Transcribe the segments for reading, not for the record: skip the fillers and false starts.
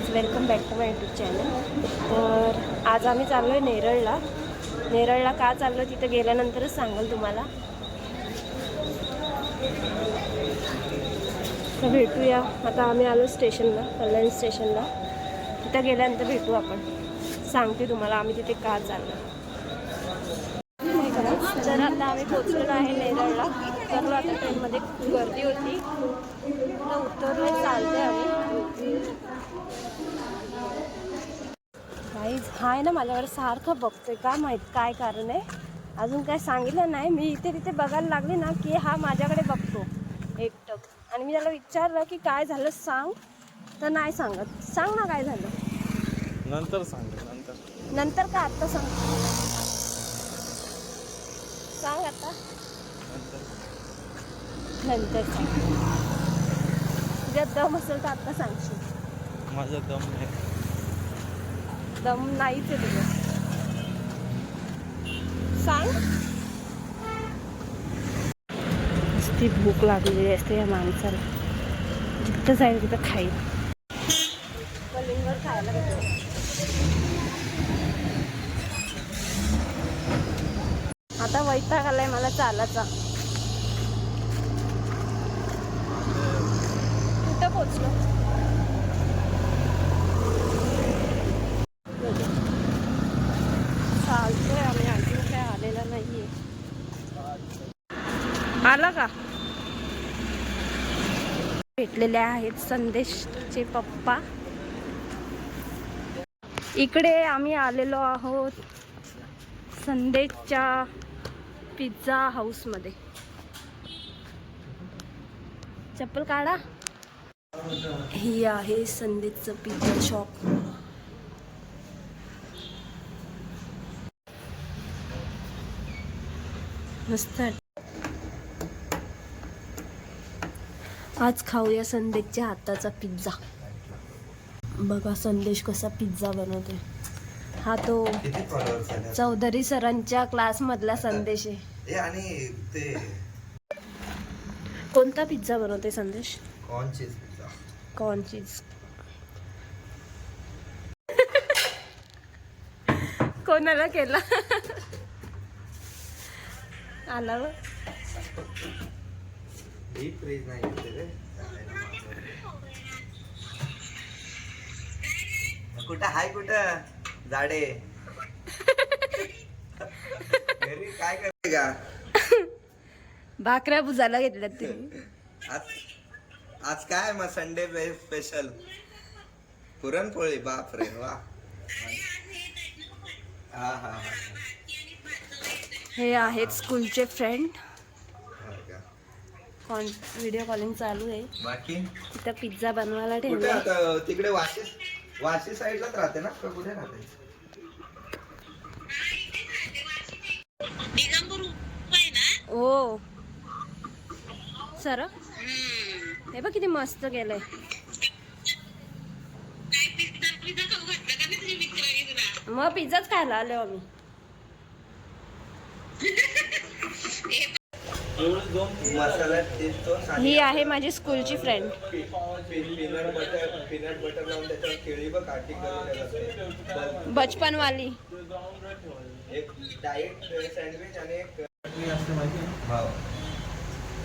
Guys, welcome back to my YouTube channel. तर आज आम्ही चाललो आहे नेरळला. नेरळला का चाललो तिथं गेल्यानंतरच सांगाल तुम्हाला. तर भेटूया. आता आम्ही आलो स्टेशनला, कल्याण स्टेशनला. तिथं गेल्यानंतर भेटू आपण. सांगते तुम्हाला आम्ही तिथे का चाललो. तर आता आम्ही पोचलेलो आहे नेरळला. उतरलो आता ट्रेनमध्ये. खूप गर्दी होती. आता उतरलो, चालते आम्ही. गाईज हा आहे ना माझ्याकडे सारखं बघतोय, का माहीत काय कारण आहे. अजून काय सांगितलं नाही. मी इथे तिथे बघायला लागले ना की हा माझ्याकडे बघतो एकटक. आणि मी त्याला विचारलं की काय झालं सांग, तर नाही सांगत. सांग ना काय झालं. नंतर सांग. नंतर का आत्ता सांग. सांग आता. नंतर सांग. तुझ्यात दम असेल तर आत्ता सांगशील. माझा दम नाही. दम नाहीच आहे तुझं. सांग. नुसती भूक लागलेली असते या माणसाला. जिथं जाईल तिथं खाईल. कलिंगड खायला भेटतो. आता वैताग आलाय मला चालायचा. कुठं पोचलो. चालतोय आम्ही, अजून काय आलेला नाहीये. आला का. भेटलेले आहेत संदेशचे पप्पा. इकडे आम्ही आलेलो आहोत संदेशच्या पिझ्झा हाऊसमध्ये. चप्पल काढा. ही आहे संदेशचं पिझ्झा शॉप. मस्त. आज खाऊया संदेशच्या हाताचा पिझ्झा. बघा संदेश कसा पिझ्झा बनवतोय. हा तो चौधरी सरांच्या क्लास मधला संदेश आहे. आणि ते कोणता पिझ्झा बनवते संदेश. Corn cheese pizza. कॉर्न चीज. कोणाला केला. आला व. डीप फ्रीज नाही रे. कुठं हाय कुठं जाडे. घरी काय करते का. भाकऱ्या बुजायला घेतल्यात तुम्ही. आज काय मग संडे स्पेशल पुरणपोळी. बाप रे वा. हा हा हा. हे आहेत स्कूलचे फ्रेंड. व्हिडिओ कॉलिंग चालू आहे. बाकी तिथं पिझ्झा बनवायला कुठे ठेवला. आता तिकडे वाशी साईडलाच राहते ना का कुठे राहते. ओ सर हे बघ किती मस्त केलंय. मग पिझ्झाच खायला आलो आम्ही. ही आहे माझी स्कूलची फ्रेंड. बचपन वाली. एक डाएट सँडविच आणि एक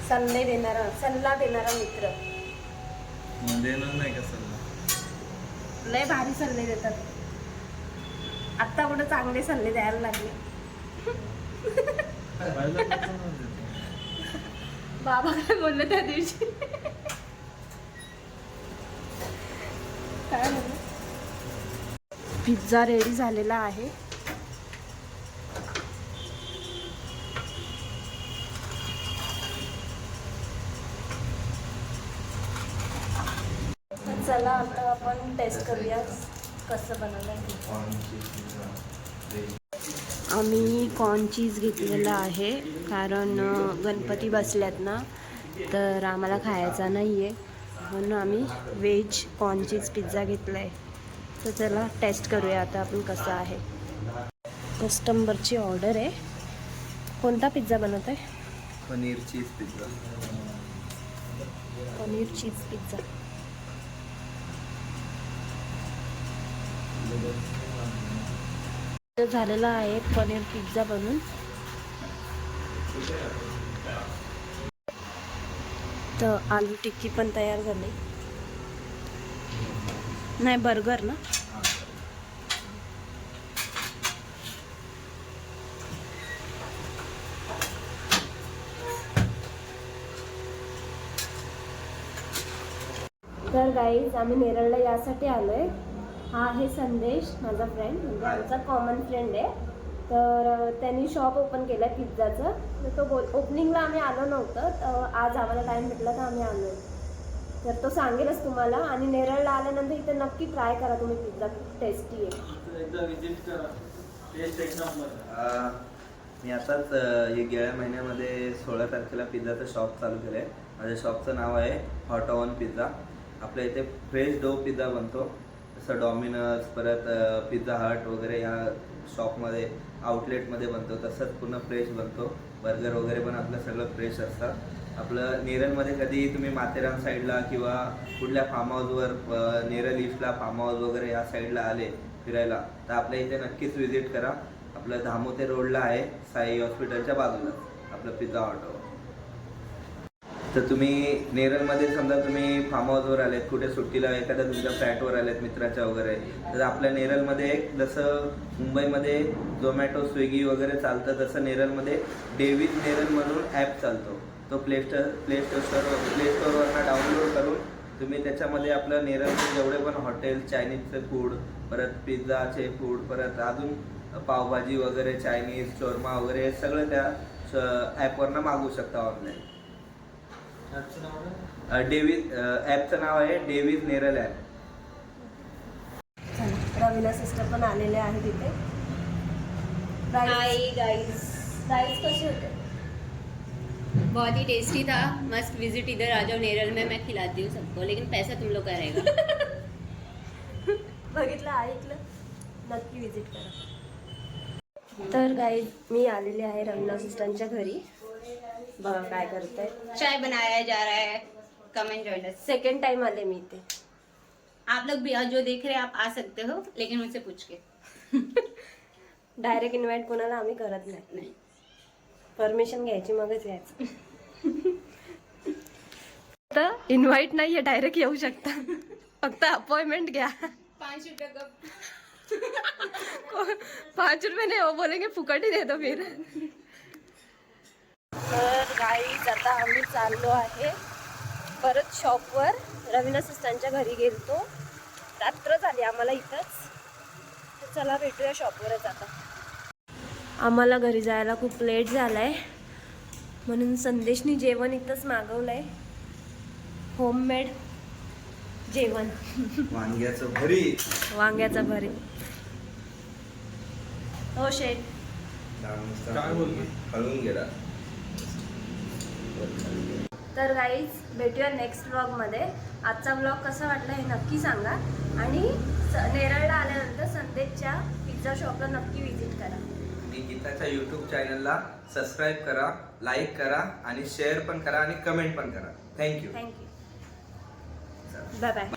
सल्ले देणारा, सल्ला देणारा मित्र. देणार नाही का सल्ला. लय भारी सल्ले देतात. आता कुठं चांगले सल्ले द्यायला लागले. बाबा काय बोलले त्या दिवशी. काय म्हणलं. पिझ्झा रेडी झालेला आहे. चला आता आपण टेस्ट करूया कसं बनवलं. आम्ही कॉर्न चीज घेतलेला आहे कारण गणपती बसल्यात ना, तर आम्हाला खायचा नाही आहे म्हणून आम्ही व्हेज कॉर्न चीज पिझ्झा घेतला आहे. तर चला टेस्ट करूया आता आपण कसं आहे. कस्टमरची ऑर्डर आहे. कोणता पिझ्झा बनवत आहे. Paneer cheese pizza. Paneer cheese pizza. तर झालेला आहे पनीर पिझ्झा बनून. तर आलू टिक्की पण तयार झाली. नाही बर्गर ना. तर गाईज आम्ही नेरळला यासाठी आलोय. हा आहे संदेश, माझा फ्रेंड, म्हणजे आमचा कॉमन फ्रेंड आहे. तर त्यांनी शॉप ओपन केलं आहे पिझ्झाचं. तर तो ओपनिंगला आम्ही आलो नव्हतं, तर आज आम्हाला टाईम भेटला तर आम्ही आलो. तर तो सांगेलच तुम्हाला. आणि नेरळला आल्यानंतर इथे नक्की ट्राय करा तुम्ही पिझ्झा, खूप टेस्टी आहे. एकदा विजिट करा, टेस्ट एक नंबर. मी आताच गेल्या महिन्यामध्ये 16 तारखेला पिझ्झाचं शॉप चालू केलं आहे. माझ्या शॉपचं नाव आहे हॉट ओव्हन पिझ्झा. आपल्या इथे फ्रेश डो पिझ्झा बनतो, जसं डॉमिनोज, परत पिझ्झा हट वगैरे या शॉपमध्ये आउटलेटमध्ये बनतो, तसंच पूर्ण फ्रेश बनतो. बर्गर वगैरे पण आपलं सगळं फ्रेश असतं. आपलं नेरळमध्ये कधी तुम्ही माथेरान साईडला किंवा कुठल्या फार्म हाऊसवर, नेरळ ईस्टला फार्म हाऊस वगैरे या साईडला आले फिरायला, तर आपल्या इथे नक्कीच व्हिजिट करा. आपलं धामोते रोडला आहे, साई हॉस्पिटलच्या बाजूला आपलं पिझ्झा हॉट. तर तुम्ही नेरळमध्ये समजा तुम्ही फार्म हाऊसवर आलेत, कुठे सुट्टीला एखाद्या तुमच्या फ्लॅटवर आलेत मित्राच्या वगैरे, तर आपल्या नेरळमध्ये एक जसं मुंबईमध्ये झोमॅटो, स्विगी वगैरे चालतं, तसं नेरळमध्ये डेव्हिड नेरळ म्हणून ॲप चालतो. तो प्ले स्टोअरवरनं डाउनलोड करून तुम्ही त्याच्यामध्ये आपलं नेरळचे जेवढे पण हॉटेल, चायनीजचे फूड, परत पिझ्झाचे फूड, परत अजून पावभाजी वगैरे, चायनीज, शोरमा वगैरे हे सगळं त्या ॲपवरनं मागवू शकता ऑनलाईन. डेव्हिड ॲपचं नाव आहे David Neral app. Raveena sister पण आलेले आहे तिथे. Hi guys. गाइस कसे होते? बहुत ही टेस्टी था. मस्त विजिट इधर आ जाओ नेरल में, मैं खिलाती हूँ सबको, लेकिन पैसा तुम लोग का रहेगा. बघितलं, ऐकलं, नक्की विजिट करा. तर गाईज मी आलेले आहे रवीना सिस्टरच्या घरी. बघा काय करताय. चाय बनाया जा रहा है. Come and join us. Second time आले मी इथे. आप लोग भी जो देख रहे हैं आप आ सकते हो, लेकिन मुझसे पूछ के. डायरेक्ट इन्व्हाइट कोणाला आम्ही करत नाही. परमिशन घ्यायची मगच यायचं. तर इन्व्हाइट नाहीये, डायरेक्ट येऊ शकता, फक्त अपॉइंटमेंट घ्या. 5 रुपये कप. 5 रुपये नाही हो, बोलेंगे फुकट ही दे दो फिर. तर गाईज आता आम्ही चाललो आहे परत शॉपवर. रवीना सिस्टरच्या घरी गेलतो, रात्र झाली आम्हाला इथंच. तर चला भेटूया शॉपवरच आता. आम्हाला घरी जायला खूप लेट झालाय, म्हणून संदेशनी जेवण इथंच मागवलंय. होममेड जेवण. वांग्याचं भरीत. वांग्याचा भरीत. हो शेट. काय बोलतो? हळून गेला. तर गाईज भेटूया नेक्स्ट व्लॉगमध्ये. आजचा व्लॉग कसा वाटला हे नक्की सांगा. आणि नेरळला आल्यानंतर संदेशच्या पिझ्झा शॉपला नक्की व्हिजिट करा. आणि गीताच्या यूट्यूब चॅनलला सबस्क्राईब करा, लाईक करा आणि शेअर पण करा आणि कमेंट पण करा. थँक्यू. थँक्यू. Bye bye.